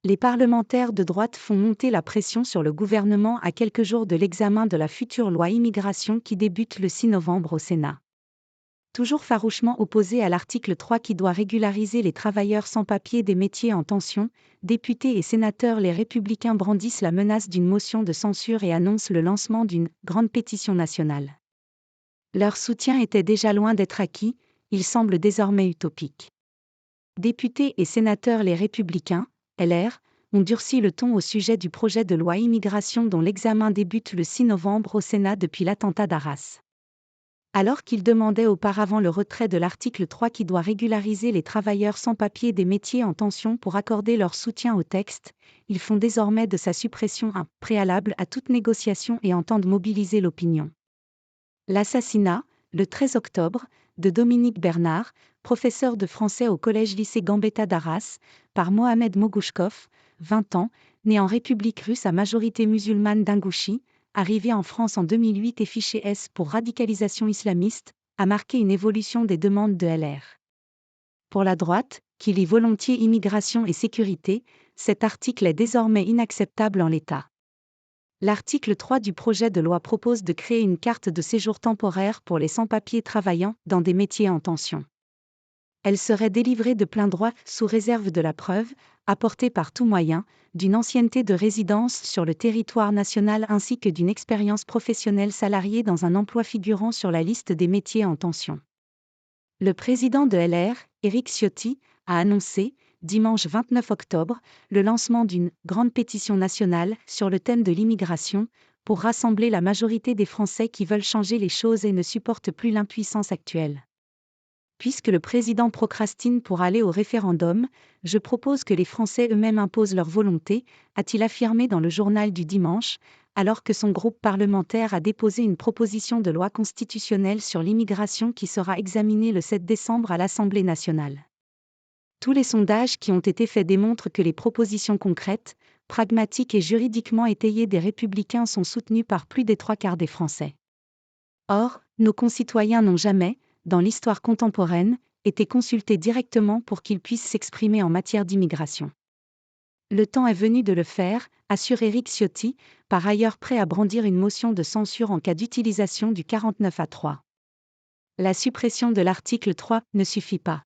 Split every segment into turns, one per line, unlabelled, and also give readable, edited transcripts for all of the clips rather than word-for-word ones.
Les parlementaires de droite font monter la pression sur le gouvernement à quelques jours de l'examen de la future loi immigration qui débute le 6 novembre au Sénat. Toujours farouchement opposés à l'article 3 qui doit régulariser les travailleurs sans papier des métiers en tension, députés et sénateurs les Républicains brandissent la menace d'une motion de censure et annoncent le lancement d'une « grande pétition nationale ». Leur soutien était déjà loin d'être acquis, il semble désormais utopique. Députés et sénateurs les Républicains, LR, ont durci le ton au sujet du projet de loi immigration dont l'examen débute le 6 novembre au Sénat depuis l'attentat d'Arras. Alors qu'ils demandaient auparavant le retrait de l'article 3 qui doit régulariser les travailleurs sans papier des métiers en tension pour accorder leur soutien au texte, ils font désormais de sa suppression un préalable à toute négociation et entendent mobiliser l'opinion. L'assassinat, le 13 octobre, de Dominique Bernard, professeur de français au collège-lycée Gambetta d'Arras, par Mohamed Mogouchkov, 20 ans, né en République russe à majorité musulmane d'Ingouchie, arrivé en France en 2008 et fiché S pour radicalisation islamiste, a marqué une évolution des demandes de LR. Pour la droite, qui lit volontiers immigration et sécurité, cet article est désormais inacceptable en l'état. L'article 3 du projet de loi propose de créer une carte de séjour temporaire pour les sans-papiers travaillant dans des métiers en tension. Elle serait délivrée de plein droit, sous réserve de la preuve, apportée par tout moyen, d'une ancienneté de résidence sur le territoire national ainsi que d'une expérience professionnelle salariée dans un emploi figurant sur la liste des métiers en tension. Le président de LR, Éric Ciotti, a annoncé, dimanche 29 octobre, le lancement d'une « grande pétition nationale » sur le thème de l'immigration, pour rassembler la majorité des Français qui veulent changer les choses et ne supportent plus l'impuissance actuelle. Puisque le président procrastine pour aller au référendum, je propose que les Français eux-mêmes imposent leur volonté, a-t-il affirmé dans le journal du dimanche, alors que son groupe parlementaire a déposé une proposition de loi constitutionnelle sur l'immigration qui sera examinée le 7 décembre à l'Assemblée nationale. Tous les sondages qui ont été faits démontrent que les propositions concrètes, pragmatiques et juridiquement étayées des Républicains sont soutenues par plus des 3/4 des Français. Or, nos concitoyens n'ont jamais, dans l'histoire contemporaine, été consultés directement pour qu'ils puissent s'exprimer en matière d'immigration. Le temps est venu de le faire, assure Éric Ciotti, par ailleurs prêt à brandir une motion de censure en cas d'utilisation du 49.3. La suppression de l'article 3 ne suffit pas.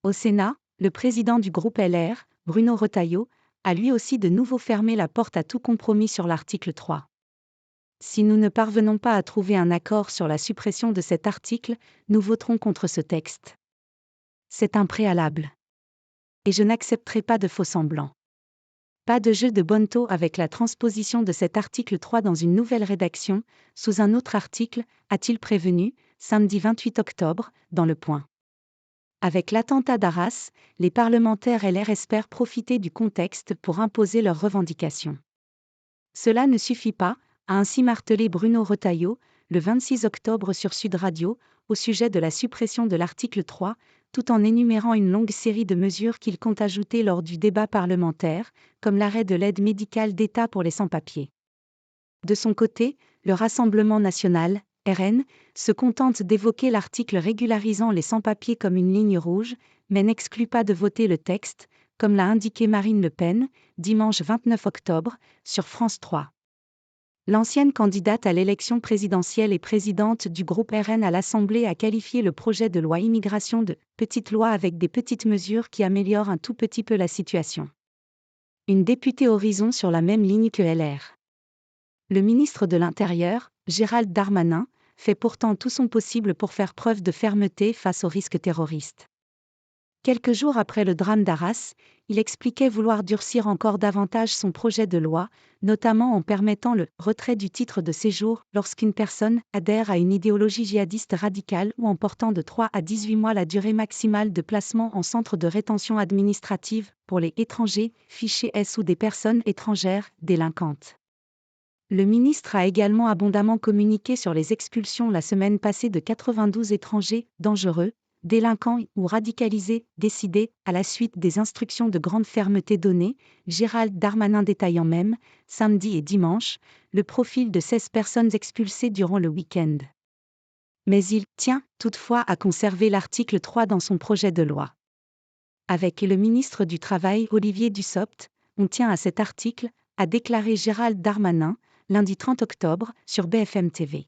Au Sénat, le président du groupe LR, Bruno Retailleau, a lui aussi de nouveau fermé la porte à tout compromis sur l'article 3. Si nous ne parvenons pas à trouver un accord sur la suppression de cet article, nous voterons contre ce texte. C'est un préalable. Et je n'accepterai pas de faux-semblants. Pas de jeu de bonneteau avec la transposition de cet article 3 dans une nouvelle rédaction, sous un autre article, a-t-il prévenu, samedi 28 octobre, dans Le Point. Avec l'attentat d'Arras, les parlementaires LR espèrent profiter du contexte pour imposer leurs revendications. Cela ne suffit pas, a ainsi martelé Bruno Retailleau, le 26 octobre sur Sud Radio, au sujet de la suppression de l'article 3, tout en énumérant une longue série de mesures qu'il compte ajouter lors du débat parlementaire, comme l'arrêt de l'aide médicale d'État pour les sans-papiers. De son côté, le Rassemblement national, RN, se contente d'évoquer l'article régularisant les sans-papiers comme une ligne rouge, mais n'exclut pas de voter le texte, comme l'a indiqué Marine Le Pen, dimanche 29 octobre, sur France 3. L'ancienne candidate à l'élection présidentielle et présidente du groupe RN à l'Assemblée a qualifié le projet de loi immigration de « petite loi avec des petites mesures qui améliorent un tout petit peu la situation ». Une députée Horizon sur la même ligne que LR. Le ministre de l'Intérieur, Gérald Darmanin, fait pourtant tout son possible pour faire preuve de fermeté face aux risques terroristes. Quelques jours après le drame d'Arras, il expliquait vouloir durcir encore davantage son projet de loi, notamment en permettant le retrait du titre de séjour lorsqu'une personne adhère à une idéologie djihadiste radicale ou en portant de 3 à 18 mois la durée maximale de placement en centre de rétention administrative pour les étrangers, fichés S ou des personnes étrangères, délinquantes. Le ministre a également abondamment communiqué sur les expulsions la semaine passée de 92 étrangers dangereux, délinquants ou radicalisés, décidés, à la suite des instructions de grande fermeté données, Gérald Darmanin détaillant même, samedi et dimanche, le profil de 16 personnes expulsées durant le week-end. Mais il tient, toutefois, à conserver l'article 3 dans son projet de loi. Avec le ministre du Travail Olivier Dussopt, on tient à cet article, a déclaré Gérald Darmanin, lundi 30 octobre, sur BFM TV.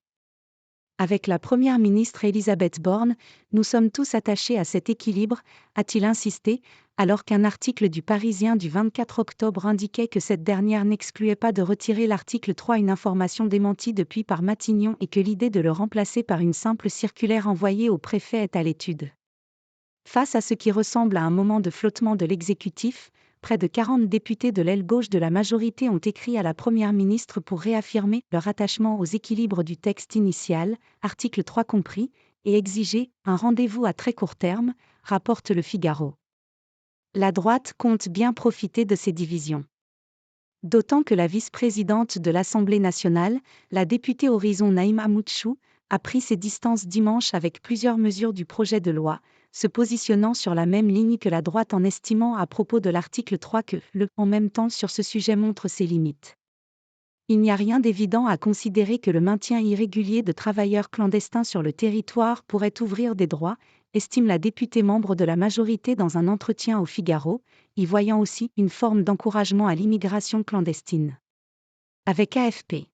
Avec la première ministre Elisabeth Borne, nous sommes tous attachés à cet équilibre, a-t-il insisté, alors qu'un article du Parisien du 24 octobre indiquait que cette dernière n'excluait pas de retirer l'article 3, une information démentie depuis par Matignon, et que l'idée de le remplacer par une simple circulaire envoyée au préfet est à l'étude. Face à ce qui ressemble à un moment de flottement de l'exécutif, près de 40 députés de l'aile gauche de la majorité ont écrit à la Première ministre pour réaffirmer leur attachement aux équilibres du texte initial, article 3 compris, et exiger un rendez-vous à très court terme, rapporte Le Figaro. La droite compte bien profiter de ces divisions. D'autant que la vice-présidente de l'Assemblée nationale, la députée Horizon Naïma Moutchou, a pris ses distances dimanche avec plusieurs mesures du projet de loi, se positionnant sur la même ligne que la droite en estimant à propos de l'article 3 que le « en même temps » sur ce sujet montre ses limites. Il n'y a rien d'évident à considérer que le maintien irrégulier de travailleurs clandestins sur le territoire pourrait ouvrir des droits, estime la députée membre de la majorité dans un entretien au Figaro, y voyant aussi une forme d'encouragement à l'immigration clandestine. Avec AFP.